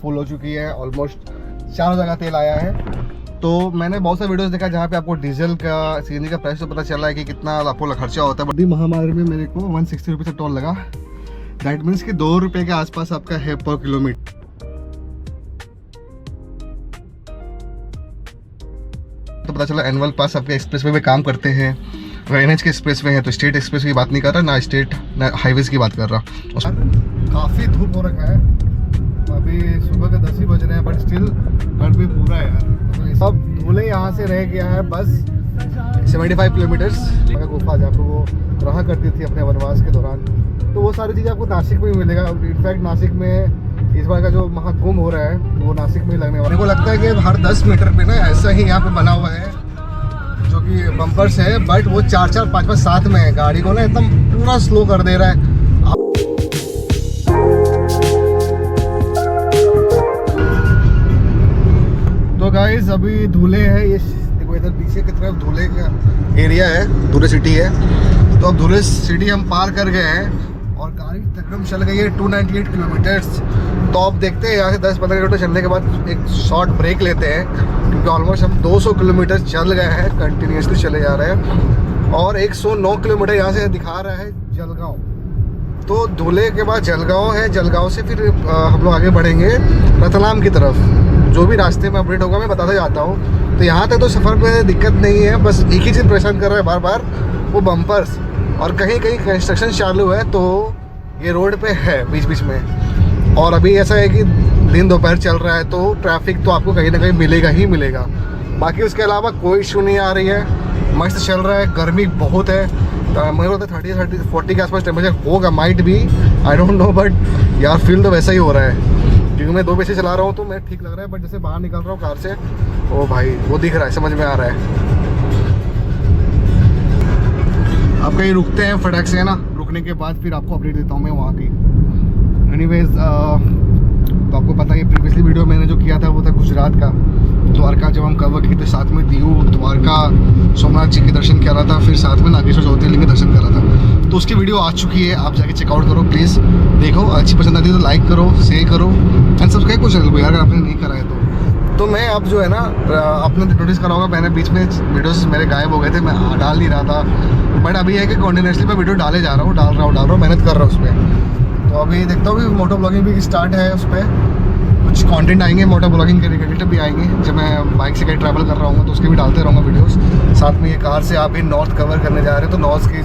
Full हो चुकी है, ऑलमोस्ट 4 जगह तेल आया है। तो मैंने बहुत सारे वीडियोस देखा जहाँ पे आपको डीजल का सीएनजी का प्राइस तो पता चला है कि कितना आपको खर्चा होता है। बड़ी महामारी में मेरे को 160 रुपये से टोल लगा। दैट मीन्स कि 2 रुपये के आसपास आपका है पर किलोमीटर। तो पता चला एनुअल पास आपके एक्सप्रेसवे पे काम करते हैं। अगर एनएच के एक्सप्रेसवे है तो स्टेट एक्सप्रेस की बात नहीं कर रहा, ना स्टेट ना हाईवेज की बात कर रहा। काफ़ी धूप हो रखा है, अभी सुबह के 10 ही बज रहे हैं, बट स्टिल गर्मी पूरा है यार। अब धुले यहाँ से रह गया है बस 75 किलोमीटर्स। गुफा जहाँ पे वो रहा करती थी अपने वनवास के दौरान, तो वो सारी चीज़ें आपको नासिक में ही मिलेगा। इनफैक्ट नासिक में इस बार का जो महाकुंभ हो रहा है वो नासिक में ही लगने वाला है। मेरे को लगता है कि हर 10 मीटर पे ना ऐसा ही यहाँ पे बना हुआ है जो कि बम्पर्स है, बट वो 4-4, 5-5 साथ में है। गाड़ी को ना एकदम पूरा स्लो कर दे रहा है। तो गाइस अभी धुले है, ये देखो इधर पीछे की तरफ धुले का एरिया है, धुले सिटी है। तो अब धुले सिटी हम पार कर गए हैं और गाड़ी तकरीबन चल गई है 298 किलोमीटर्स। तो अब देखते हैं यहाँ से 10-15 किलोमीटर चलने के बाद एक शॉर्ट ब्रेक लेते हैं, क्योंकि ऑलमोस्ट हम 200 किलोमीटर चल गए हैं, कंटिन्यूसली चले जा रहे हैं। और 109 किलोमीटर यहाँ से दिखा रहा है जलगांव। तो धुले के बाद जलगांव है, जलगांव से फिर हम लोग आगे बढ़ेंगे रतलाम की तरफ। जो भी रास्ते में अपडेट होगा मैं बताता जाता हूँ। तो यहाँ तक तो सफ़र में दिक्कत नहीं है, बस एक ही चीज़ परेशान कर रहा है बार बार, वो बम्पर्स। और कहीं कहीं कंस्ट्रक्शन चालू है, तो ये रोड पे है बीच बीच में। और अभी ऐसा है कि दिन दोपहर चल रहा है, तो ट्रैफिक तो आपको कहीं ना कहीं मिलेगा ही मिलेगा। बाकी उसके अलावा कोई इशू नहीं आ रही है, मस्त चल रहा है। गर्मी बहुत है, मुझे लगता है 30-40 के आसपास टेम्परेचर होगा, माइट भी, आई डोंट नो, बट यार फील तो वैसा ही हो रहा है। क्योंकि मैं 2 बजे चला रहा हूँ तो मैं ठीक लग रहा है, बट जैसे बाहर निकल रहा हूँ कार से, ओ भाई वो दिख रहा है, समझ में आ रहा है। अब कहीं रुकते हैं फटाक से, है ना। रुकने के बाद फिर आपको अपडेट देता हूँ मैं वहाँ की। एनीवेज तो आपको पता है प्रीवियसली वीडियो मैंने जो किया था वो था गुजरात का, द्वारका। जब हम कवर किए थे साथ में दीव, द्वारका, सोमनाथ जी के दर्शन किया रहा था, फिर साथ में नागेश्वर ज्योतिर्लिंग के दर्शन करा था। तो उसकी वीडियो आ चुकी है, आप जाके चेकआउट करो प्लीज़, देखो। अच्छी पसंद आती है तो लाइक करो, शेयर करो एंड सब्सक्राइब करो चैनल को यार, अगर आपने नहीं करा है तो मैं अब जो है ना, आपने नोटिस करा होगा मैंने बीच में वीडियोस मेरे गायब हो गए थे, मैं डाल नहीं रहा था। बट अभी है कि कॉन्टिन्यूसली मैं वीडियो डाले जा रहा हूँ, डाल रहा हूँ, मेहनत कर रहा हूँ उस पर। तो अभी देखता हूँ, मोटो ब्लॉगिंग भी स्टार्ट है, उस पर कुछ कंटेंट आएंगे, मोटो ब्लॉगिंग के रिलेटेड भी आएंगे। जब मैं बाइक से कहीं ट्रैवल कर रहा हूँ तो उसके भी डालते रहूँगा वीडियोस। साथ में ये कार से आप भी नॉर्थ कवर करने जा रहे हैं, तो नॉर्थ की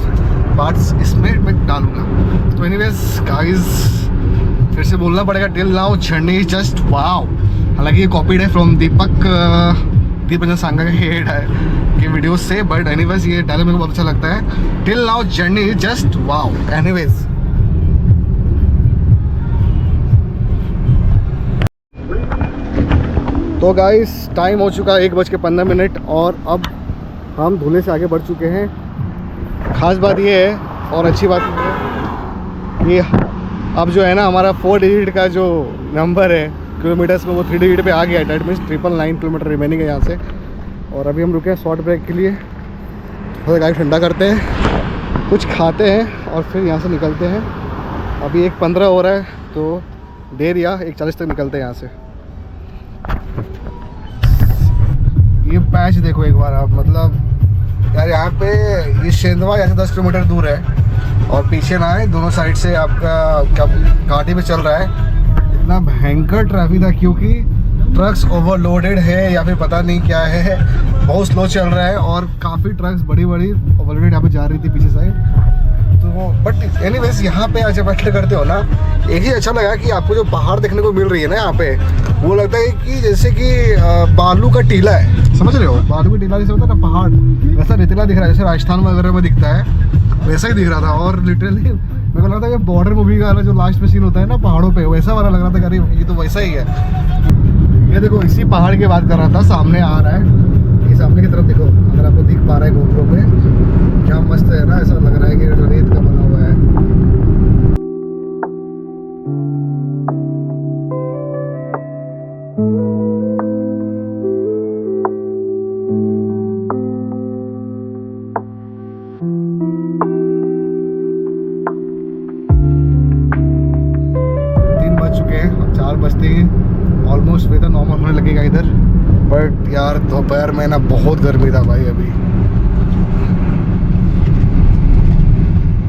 पार्ट्स इसमें मैं डालूंगा। तो एनीवेज गाइस, फिर से बोलना पड़ेगा, till now journey is just wow. हालांकि ये कॉपीड है फ्रॉम दीपक रंजन सांगा का हेड है कि वीडियो से, बट एनीवेज ये डायलॉग मेरे को बहुत अच्छा लगता है, till now journey is just wow. Anyways तो गाइस टाइम हो चुका 1:15 और अब हम धुले से आगे बढ़ चुके हैं। ख़ास बात ये है और अच्छी बात ये है, ये अब जो है ना हमारा 4 डिजिट का जो नंबर है किलोमीटर्स में, वो 3 डिजिट पे आ गया है। डेट मीन्स 999 किलोमीटर रिमेनिंग है यहाँ से। और अभी हम रुके हैं शॉर्ट ब्रेक के लिए, थोड़ा गाड़ी ठंडा करते हैं, कुछ खाते हैं और फिर यहाँ से निकलते हैं। अभी 1:15 हो रहा है, तो 1:30 या 1:40 तक निकलते हैं यहाँ से। ये पैच देखो एक बार आप, मतलब यार यहाँ पे ये शेंदवा यहाँ से 10 किलोमीटर दूर है, और पीछे ना है दोनों साइड से आपका घाटी पे चल रहा है। इतना भयंकर ट्रैफिक था, क्योंकि ट्रक्स ओवरलोडेड है या फिर पता नहीं क्या है, बहुत स्लो चल रहा है। और काफ़ी ट्रक्स बड़ी ओवरलोडेड यहाँ पे जा रही थी पीछे साइड। तो बट एनीवेज यहाँ पे जब एंटर करते हो ना, एक ही अच्छा लगा कि आपको जो पहाड़ देखने को मिल रही है ना यहाँ पे, वो लगता है कि जैसे कि बालू का टीला है, समझ रहे हो, बालू का टीला जैसे होता है ना पहाड़, वैसा रेतीला दिख रहा है, जैसे राजस्थान वगैरह में दिखता है वैसा ही दिख रहा था। और लिटरली मेरे को लगता है कि बॉर्डर मूवी का जो लास्ट में सीन होता है ना पहाड़ों पे, वैसा वाला लग रहा था कि अरे ये तो वैसा ही है। ये देखो इसी पहाड़ की बात कर रहा था, सामने आ रहा है, ये सामने की तरफ देखो, अगर आपको दिख पा रहा है गोप्रो पे, क्या मस्त है ना, ऐसा लग रहा है कि रेत का बना हुआ है। बज चुके हैं, अब 4 बजते हैं। ऑलमोस्ट वेदर नॉर्मल होने लगेगा इधर। बट यार दोपहर में ना बहुत गर्मी था भाई अभी।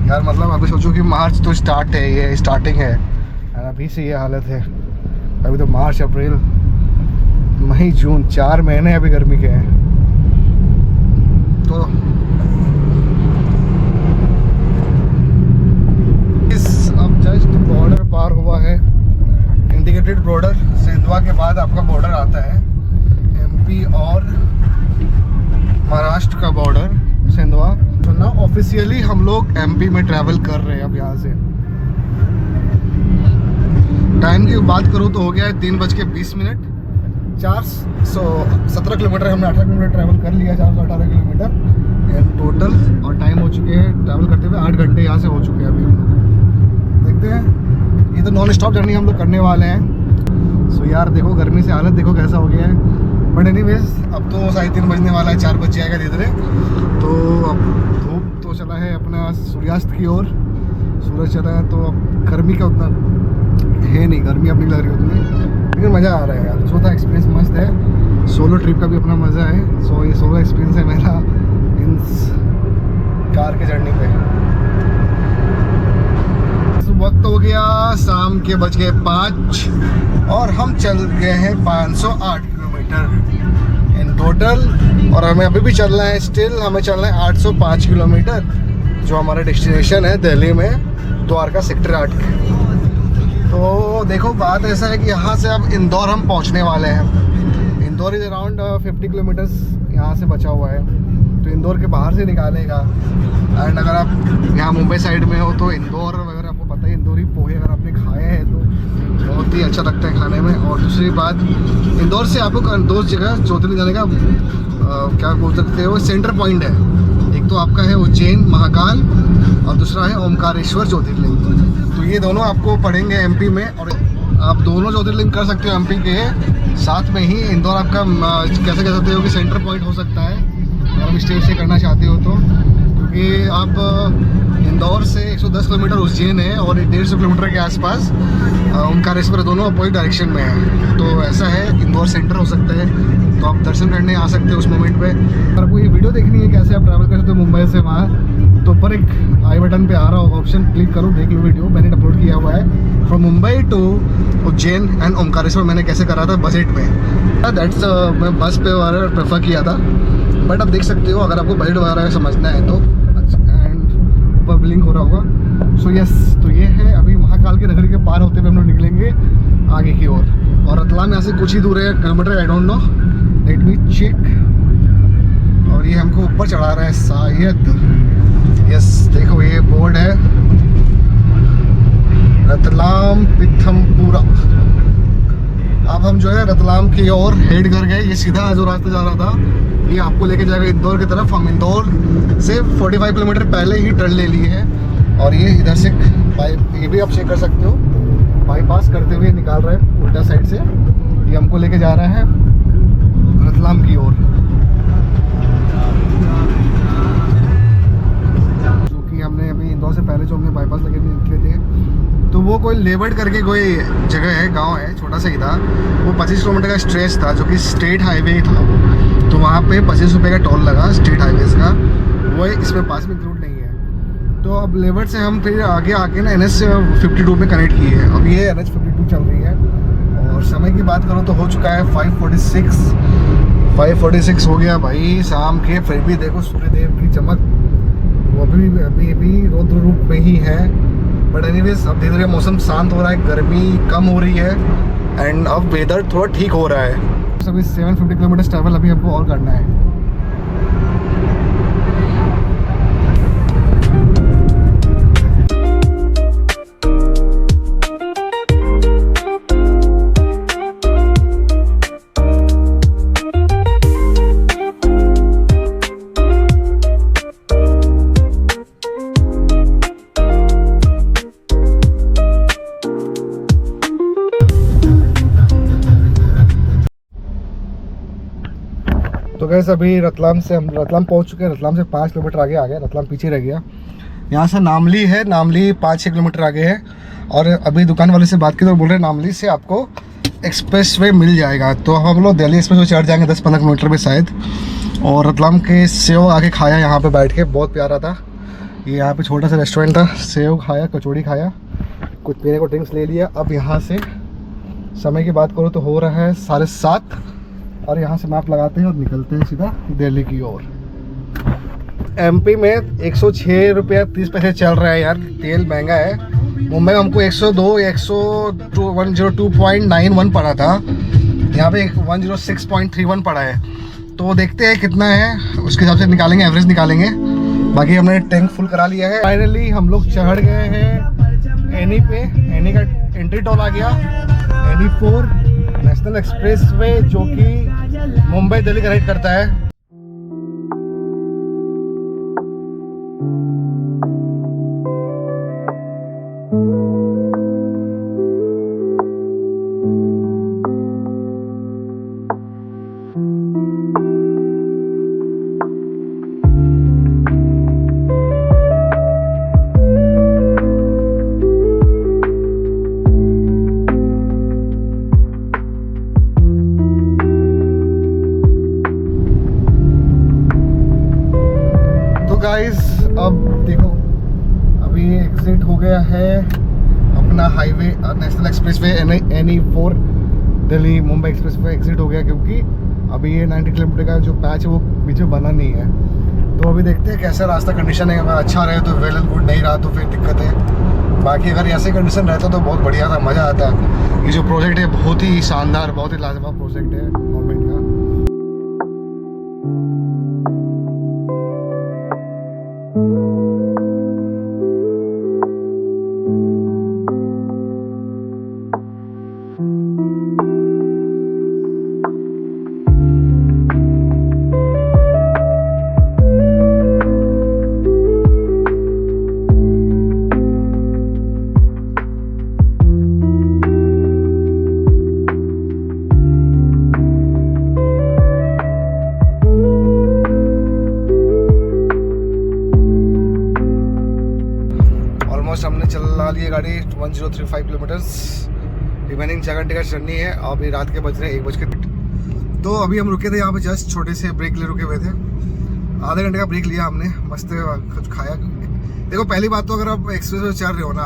यार मतलब अभी सोचो कि मार्च तो स्टार्ट है, ये स्टार्टिंग है और अभी से ये हालत है। अभी तो मार्च अप्रैल मई जून 4 महीने अभी गर्मी के हैं। तो अब जस्ट बॉर्डर पार हुआ है, इंडिकेटेड बॉर्डर। सेंधवा के बाद आपका बॉर्डर आता है एमपी और महाराष्ट्र का बॉर्डर सेंधवा। तो ना ऑफिशियली हम लोग एमपी में ट्रैवल कर रहे हैं अब यहाँ से। टाइम की बात करूँ तो हो गया है 3:20। 417 किलोमीटर हमने 18 किलोमीटर ट्रैवल कर लिया, 418 किलोमीटर इन टोटल। और टाइम हो चुके हैं ट्रैवल करते हुए 8 घंटे यहाँ से हो चुके हैं अभी हम लोग। देखते हैं, ये तो नॉन स्टॉप जर्नी हम लोग करने वाले हैं। सो यार देखो गर्मी से हालत देखो कैसा हो गया है। बट एनीवेज अब तो 3:30 बजने वाला है, 4 बज जाएगा धीरे धीरे। तो अब धूप तो चला है अपना सूर्यास्त की ओर, सूरज चला है। तो अब गर्मी का उतना है नहीं, गर्मी अब नहीं लग रही उतनी, लेकिन मज़ा आ रहा है यार। जो था एक्सपीरियंस मस्त है। सोलो ट्रिप का भी अपना मज़ा है। सो ये सोलो एक्सपीरियंस है मेरा इस कार के जर्नी पे। वक्त हो गया शाम के 5:00 और हम चल गए हैं 508 किलोमीटर इन टोटल। और हमें अभी भी चलना है, स्टिल हमें चलना है 805 किलोमीटर, जो हमारा डेस्टिनेशन है दिल्ली में द्वारका सेक्टर 8 के। तो देखो बात ऐसा है कि यहाँ से अब इंदौर हम पहुँचने वाले हैं। इंदौर इज़ अराउंड 50 किलोमीटर्स यहाँ से बचा हुआ है। तो इंदौर के बाहर से निकालेगा। एंड अगर आप यहाँ मुंबई साइड में हो तो इंदौर वगैरह आपको पता है, इंदौरी पोहे अगर आपने खाए हैं तो बहुत ही अच्छा लगता है खाने में। और दूसरी बात, इंदौर से आपको 2 जगह ज्योतिर्लिंग जाने का क्या बोल सकते हो सेंटर पॉइंट है। एक तो आपका है उज्जैन महाकाल और दूसरा है ओमकारेश्वर ज्योतिर्लिंग। तो ये दोनों आपको पड़ेंगे एमपी में, और आप दोनों ज्योतिर्लिंग कर सकते हो एमपी के साथ में ही। इंदौर आपका कैसे कह सकते हो कि सेंटर पॉइंट हो सकता है अगर आप स्टेट से करना चाहते हो तो। क्योंकि आप इंदौर से 110 किलोमीटर उज्जैन है और 150 किलोमीटर के आसपास ओमकारेश्वर, दोनों अपोजिट डायरेक्शन में है। तो ऐसा है इंदौर सेंटर हो सकता है, तो आप दर्शन करने आ सकते हो उस मोमेंट पे। अगर आपको ये वीडियो देखनी है कैसे आप ट्रैवल कर सकते हो मुंबई से वहाँ, तो ऊपर एक आई बटन पे आ रहा होगा ऑप्शन, क्लिक करो देख लो वीडियो, मैंने अपलोड किया हुआ है। From Mumbai to Ujjain and Omkareshwar मैंने कैसे करा था बजट में। दैट्स मैं बस पे प्रेफर किया था। बट आप देख सकते हो अगर आपको बजट वगैरह समझना है तो। एंड ऊपर ब्लिंक हो रहा होगा। सो यस, तो ये है अभी महाकाल की नगरी के पार होते हुए हम लोग निकलेंगे आगे की ओर। और रतलाम यहाँ से कुछ ही दूर है kilometre, I don't know, let me check. और ये हमको ऊपर चढ़ा रहा है शायद। यस देखो ये बोर्ड है रतलाम पिथमपुरा। अब हम जो है रतलाम की ओर हेड कर गए। ये सीधा जो रास्ता जा रहा था ये आपको लेके जाएगा इंदौर की तरफ। हम इंदौर से 45 किलोमीटर पहले ही टर्न ले लिए हैं। और ये इधर से ये भी आप चेक कर सकते हो, बाईपास करते हुए निकाल रहा है उल्टा साइड से। ये हमको लेके जा रहा है रतलाम की ओर, जो कि हमने अभी इंदौर से पहले जो हमने बाईपास लगे निकले थे। तो वो कोई लेबर्ड करके कोई जगह है, गांव है, छोटा सा ही था। वो 25 किलोमीटर का स्ट्रेच था जो कि स्टेट हाईवे ही था। तो वहाँ पे 25 रुपये का टोल लगा स्टेट हाईवेज का, वो इसमें पास में इंक्लूड नहीं है। तो अब लेबर्ड से हम फिर आगे आके ना NH 52 में कनेक्ट किए हैं। अब ये NH 52 चल रही है। और समय की बात करो तो हो चुका है 5:46 हो गया भाई शाम के। फिर भी देखो सूर्यदेव की चमक वो अभी रौद्र रूप में ही है। बट एनीवेज अब धीरे धीरे मौसम शांत हो रहा है, गर्मी कम हो रही है एंड अब वेदर थोड़ा ठीक हो रहा है। अभी 750 किलोमीटर ट्रैवल अभी हमको और करना है। तो गैस अभी रतलाम से हम रतलाम पहुंच चुके हैं। रतलाम से 5 किलोमीटर आगे आ गया, रतलाम पीछे रह गया। यहाँ से नामली है, नामली 5-6 किलोमीटर आगे है। और अभी दुकान वाले से बात की तो बोल रहे हैं नामली से आपको एक्सप्रेसवे मिल जाएगा। तो हम लोग दिल्ली एक्सप्रेसवे चढ़ जाएंगे 10-15 किलोमीटर में शायद। और रतलाम के सेव आके खाया यहाँ पे बैठ के, बहुत प्यारा था। ये यहाँ पे छोटा सा रेस्टोरेंट था, सेव खाया, कचौड़ी खाया, कुछ पीने को ड्रिंक्स ले लिया। अब यहाँ से समय की बात करो तो हो रहा है 7:30 और यहाँ से मैप लगाते हैं और निकलते हैं सीधा दिल्ली की ओर। एमपी में 106 रुपया 30 पैसे चल रहा है यार, तेल महंगा है। मुंबई में हमको 102.91 पड़ा था, यहाँ पे 106.31 पड़ा है। तो देखते हैं कितना है, उसके हिसाब से निकालेंगे, एवरेज निकालेंगे। बाकी हमने टैंक फुल करा लिया है। फाइनली हम लोग चढ़ गए हैं एनी पे। एनी का एंट्री टोल आ गया, NE4 नेशनल एक्सप्रेसवे, जो कि मुंबई दिल्ली कनेक्ट करता है। गाइस अब देखो, अभी एग्जिट हो गया है अपना highway national expressway NE4 Delhi Mumbai expressway exit हो गया, क्योंकि अभी ये 90 किलोमीटर का जो पैच है वो बीच में बना नहीं है। तो अभी देखते हैं कैसा रास्ता कंडीशन है। अगर अच्छा रहे तो वेल एंड गुड, नहीं रहा तो फिर दिक्कत है। बाकी अगर ऐसे कंडीशन रहता तो बहुत बढ़िया था, मज़ा आता। ये जो प्रोजेक्ट है बहुत ही शानदार, बहुत ही लाजवाब प्रोजेक्ट है गवर्नमेंट का। हमने चला ली गाड़ी 1035 किलोमीटर्स, रिमेनिंग 4 घंटे का जर्नी है। अभी रात के बज रहे 1:00। तो अभी हम रुके थे यहाँ पे, जस्ट छोटे से ब्रेक ले रुके हुए थे। आधे घंटे का ब्रेक लिया हमने, मस्त कुछ खाया। देखो पहली बात तो अगर आप एक्सप्रेस वे चल रहे हो ना,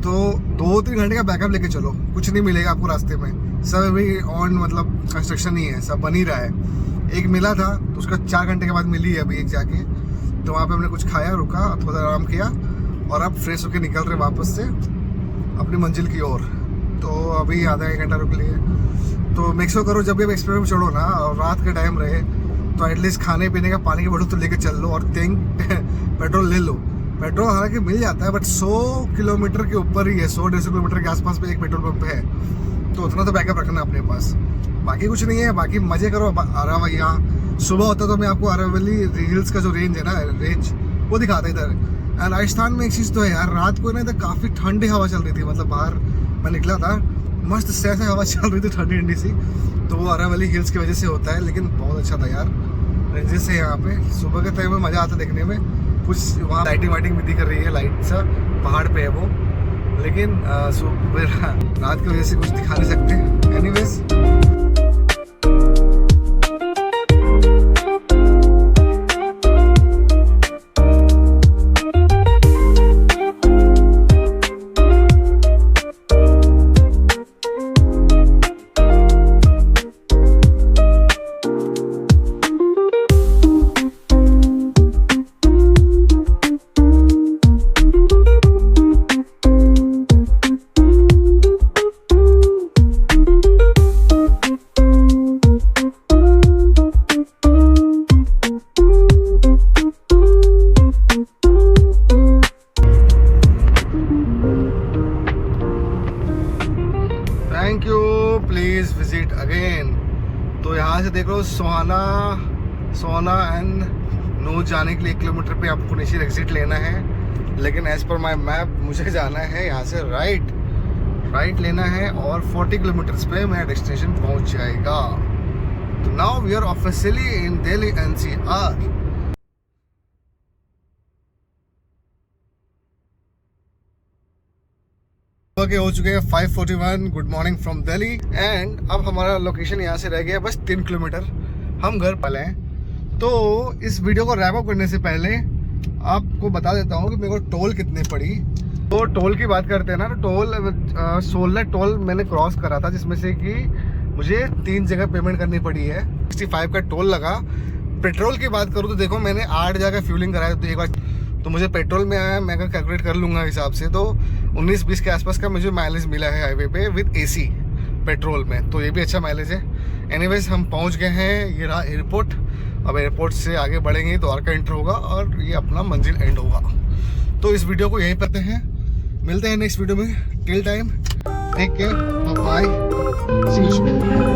तो 2-3 घंटे का बैकअप लेके चलो, कुछ नहीं मिलेगा आपको रास्ते में। सब अभी ऑन मतलब कंस्ट्रक्शन ही है, सब बन ही रहा है। एक मिला था तो उसका 4 घंटे के बाद मिली है अभी एक जाके। तो वहाँ पे हमने कुछ खाया, रुका, थोड़ा आराम किया और अब फ्रेश होकर निकल रहे वापस से अपनी मंजिल की ओर। तो अभी आधा 1 घंटा रुक लिए। तो मेक श्योर करो जब भी आप एक्सप्रेस में चढ़ो ना और रात का टाइम रहे तो एटलीस्ट खाने पीने का, पानी की बोतल तो लेके चल लो और पेट्रोल ले लो। पेट्रोल हालांकि मिल जाता है बट 100 किलोमीटर के ऊपर ही है, 100-150 किलोमीटर के आसपास पे एक पेट्रोल पंप है। तो उतना तो बैकअप रखना अपने पास, बाकी कुछ नहीं है। बाकी मजे करो। अरावली यहाँ सुबह होता तो मैं आपको अरावली हिल्स का जो रेंज है ना, रेंज वो दिखाता इधर। एंड राजस्थान में एक चीज़ तो है यार, रात को ना इधर काफ़ी ठंडी हवा चल रही थी। मतलब बाहर मैं निकला था, मस्त सहसा हवा चल रही थी, ठंडी ठंडी सी। तो वो अरावली हिल्स की वजह से होता है, लेकिन बहुत अच्छा था यार। रेंजेस है यहाँ पे, सुबह के टाइम में मज़ा आता देखने में। कुछ वहाँ लाइटिंग वाइटिंग भी दिख रही है, लाइट सा पहाड़ पे है वो, लेकिन रात की वजह से कुछ दिखा नहीं सकते। Anyways thank you, please visit again. तो यहाँ से देख लो सोहाना एंड नूर जाने के लिए 1 किलोमीटर पे आपको नीचे एग्जिट लेना है। लेकिन एज पर माई मैप मुझे जाना है यहाँ से राइट लेना है और 40 किलोमीटर्स पे मेरा डेस्टिनेशन पहुँच जाएगा। तो now we are officially in Delhi NCR। के हो चुके हैं 5:41। Good morning from Delhi. And अब हमारा लोकेशन यहाँ से रह गया बस 3 किलोमीटर, हम घर पले हैं। तो इस वीडियो को रैप अप करने से पहले आपको बता देता हूँ कि मेरे को टोल कितने पड़ी। तो टोल की बात करते हैं ना, तो टोल 16 टोल मैंने क्रॉस करा था, जिसमें से कि मुझे 3 जगह पेमेंट करनी पड़ी है। 65 का टोल लगा। पेट्रोल की बात करूँ तो देखो मैंने 8 जगह फ्यूलिंग कराया, तो एक बार तो मुझे पेट्रोल में आया, मैं अगर कैलकुलेट कर लूँगा हिसाब से तो 19-20 के आसपास का मुझे माइलेज मिला है हाईवे पे विद AC पेट्रोल में, तो ये भी अच्छा माइलेज है। एनीवेज हम पहुँच गए हैं, ये रहा एयरपोर्ट। अब एयरपोर्ट से आगे बढ़ेंगे तो द्वारका एंटर होगा और ये अपना मंजिल एंड होगा। तो इस वीडियो को यहीं करते हैं, मिलते हैं नेक्स्ट वीडियो में। Till time take care, bye, see you.